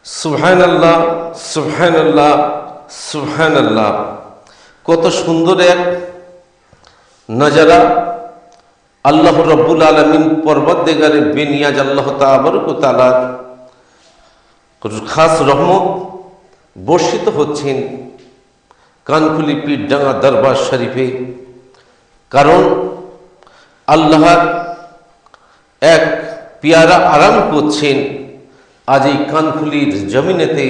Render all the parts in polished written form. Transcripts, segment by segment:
সুবহানাল্লাহ, সুবহানাল্লাহ, সুবহানাল্লাহ। কত সুন্দর এক নজারা আল্লাহ রব্বুল আলামিন পরবর্তীকারে বেনিয়াজ আল্লাহ তাবারক ওয়া তাআলার খাস রহমত বর্ষিত হচ্ছেন কানকুলি পীরডাঙ্গা দরবার শরীফে। কারণ আল্লাহর এক পিয়ারা আরাম করছেন আজ এই কানকুলির জমিনেতে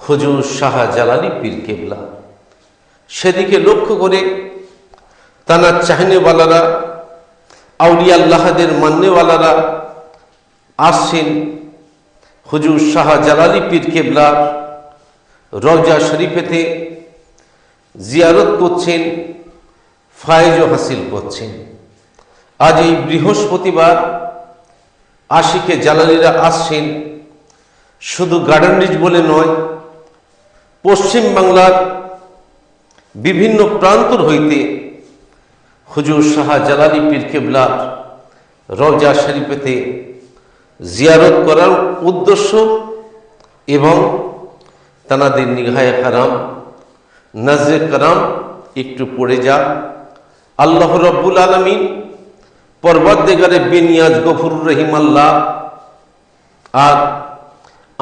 হুজুর শাহ জালালি পীর কেবলা। সেদিকে লক্ষ্য করে তানার চাহনেওয়ালারা, আউলিয়া আল্লাহদের মান্যওয়ালারা আসছেন হুজুর শাহ জালালি পীর কেবলার রওজা শরীফেতে জিয়ারত করছেন, ফায়েজও হাসিল করছেন। আজ এই বৃহস্পতিবার আশিকে জালালিরা আসছেন শুধু গার্ডেন রিচ বলে নয়, পশ্চিম বাংলার বিভিন্ন প্রান্তর হইতে হুজুর শাহ জালালি পীর কেবলার রওজা শরীফেতে জিয়ারত করার উদ্দেশ্য এবং তানাদের নিগাহে কারাম, নজরে কারাম একটু পড়ে যা। আল্লাহ রব্বুল আলামিন পরবর্তীকারে বেনিয়াজ গফুরুর রহিম আল্লাহ আর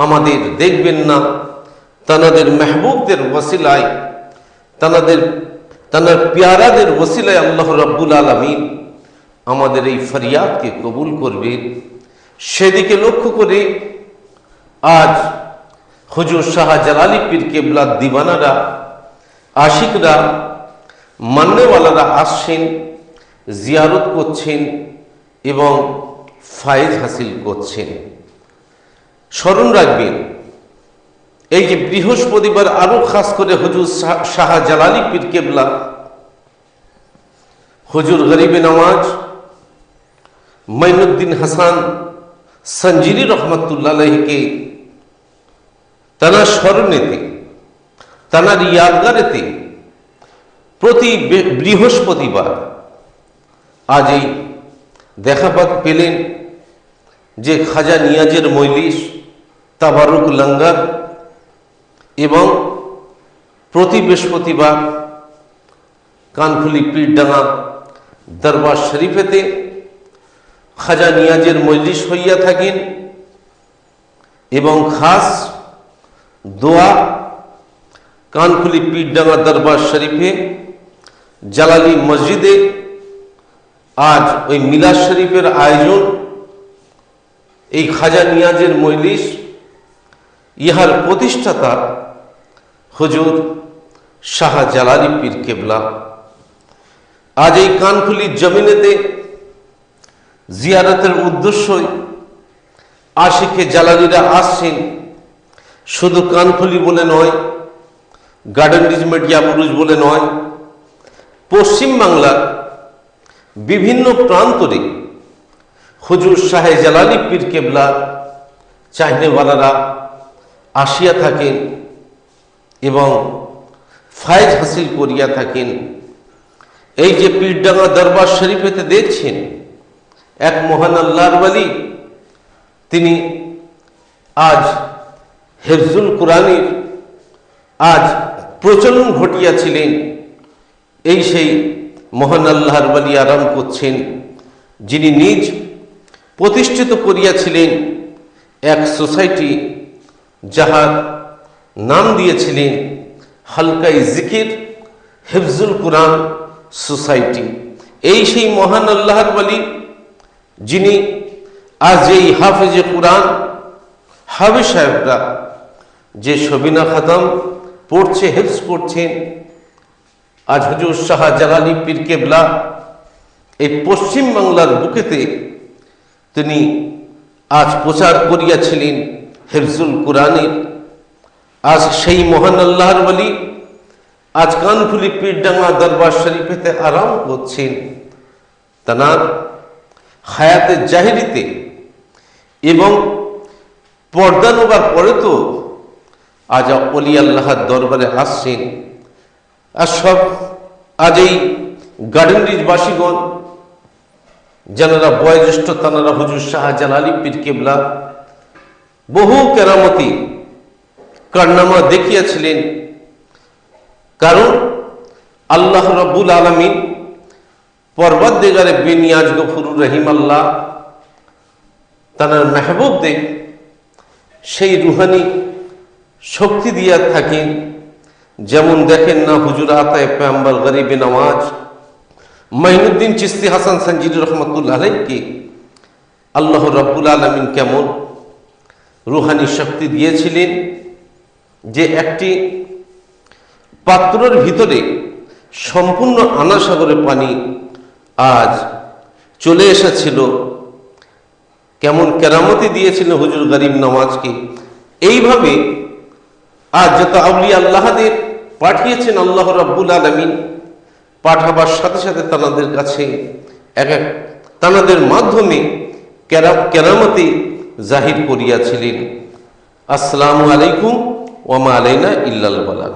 আমাদের দেখবেন না তানাদের মেহবুবদের ওসিলায়, তানার পিয়ারাদের ওসিলায় আল্লাহ রব্বুল আলামিন আমাদের এই ফরিয়াদকে কবুল করবেন। সেদিকে লক্ষ্য করে আজ হুজুর শাহ জালালি পীর কেবলার দিওয়ানারা, আশিকরা, মান্যওয়ালারা আসছেন, জিয়ারত করছেন এবং ফায়েজ হাসিল করছেন। স্মরণ রাখবেন এই যে বৃহস্পতিবার আরো খাস করে হুজুর শাহ জালালি পীর কেবলা হুজুর গরিবে নওয়াজ মাইনুদ্দিন হাসান সঞ্জিরি রহমতুল্লাহ আলাইহিকে তানার স্মরণেতে, তানার ইয়াদগারেতে প্রতি বৃহস্পতিবার আজ এই দেখা পেলেন যে খাজা নিয়াজের মজলিস, তাবারুক লঙ্গর এবং প্রতি বৃহস্পতিবার কানকুলি পীরডাঙ্গা দরবার শরীফেতে খাজা নিয়াজের মজলিস হইয়া থাকেন এবং খাস দোয়া কানকুলি পীরডাঙ্গা দরবার শরীফে জালালি মসজিদে আজ ওই মিলাদ শরীফের আয়োজন। এই খাজা নিয়াজের মজলিস, ইহার প্রতিষ্ঠাতা হুজুর শাহ জালালি পীর কেবলা। আজ এই কানকুলির জমিনেতে জিয়ারতের উদ্দেশ্যই আশিকে জালালিরা আসছেন শুধু কানকুলি বলে নয়, গার্ডেন রিচ মির্জাপুর বলে নয়, পশ্চিম বাংলার বিভিন্ন প্রান্তরে হুজুর শাহ জালালি পীর কেবলা চাহনেওয়ালারা আসিয়া থাকেন এবং ফায়েজ হাসিল করিয়া থাকেন। এই যে পীরডাঙ্গা দরবার শরীফেতে দেখছেন এক মহান আল্লাহর ওয়ালি, তিনি আজ হিফজুল কুরআনের আজ প্রচলন ঘটিয়াছিলেন। এই সেই মহান আল্লাহর ওয়ালি আরাম করছেন, যিনি নিজ প্রতিষ্ঠিত করিয়াছিলেন এক সোসাইটি, যাহার নাম দিয়েছিলেন হালকাই জিকির হিফজুল কুরআন সোসাইটি। এই সেই মহান আল্লাহর ওয়ালি যিনি আজ এই হাফেজে কুরআন হাফেজ সাহেবরা যে সবিনা খাতাম পড়ছে, হিফজ করছেন, আজ হুজুর শাহ জালালি পীর কেবলা এই পশ্চিম বাংলার বুকেতে তিনি আজ প্রচার করিয়াছিলেন হিফজুল কুরআনের। আজ সেই মহান আল্লাহর ওয়ালি আজ কানকুলি পীরডাঙ্গা দরবার শরীফেতে আরাম করছেন। তানার হায়াতে জাহিরিতে এবং পর্দা নোবার পরে তো আজ ওলি আল্লাহর দরবারে আসছেন। আর সব আজ এই গার্ডেন রিচ বাসীগণ যারা বয়োজ্যেষ্ঠ, তানারা হুজুর শাহ জালালি পীর কেবলা বহু কেরামতি কারনামা দেখিয়েছিলেন। কারণ আল্লাহ রাব্বুল আলামিন পরবর্তীকারে বিনিয়াজ গফুরুর রহিম আল্লাহ তার মেহবুবদের সেই রুহানি শক্তি দিয়া থাকেন। যেমন দেখেন না হুজুর আতায়ে পেগম্বর গরিবে নওয়াজ মাইনুদ্দিন চিশতি হাসান সঞ্জিদ রহমতুল্লাহ আলাইহি আল্লাহ রাব্বুল আলামিন কেমন রুহানি শক্তি দিয়েছিলেন যে একটি পাত্রের ভিতরে সম্পূর্ণ আনা সাগরে পানি আজ চলে এসেছিল। কেমন কেরামতি দিয়েছিল হুজুর গরিব নওয়াজকে। এইভাবে আজ যত আউলিয়া আল্লাহদের পাঠিয়েছেন আল্লাহ রাব্বুল আলামিন, পাঠাবার সাথে সাথে তাদের কাছে এক এক তাদের মাধ্যমে কেরামতি জাহির করিয়াছিলেন। আসসালামু আলাইকুম ওয়া মা আলাইনা ইল্লাল বালাগ।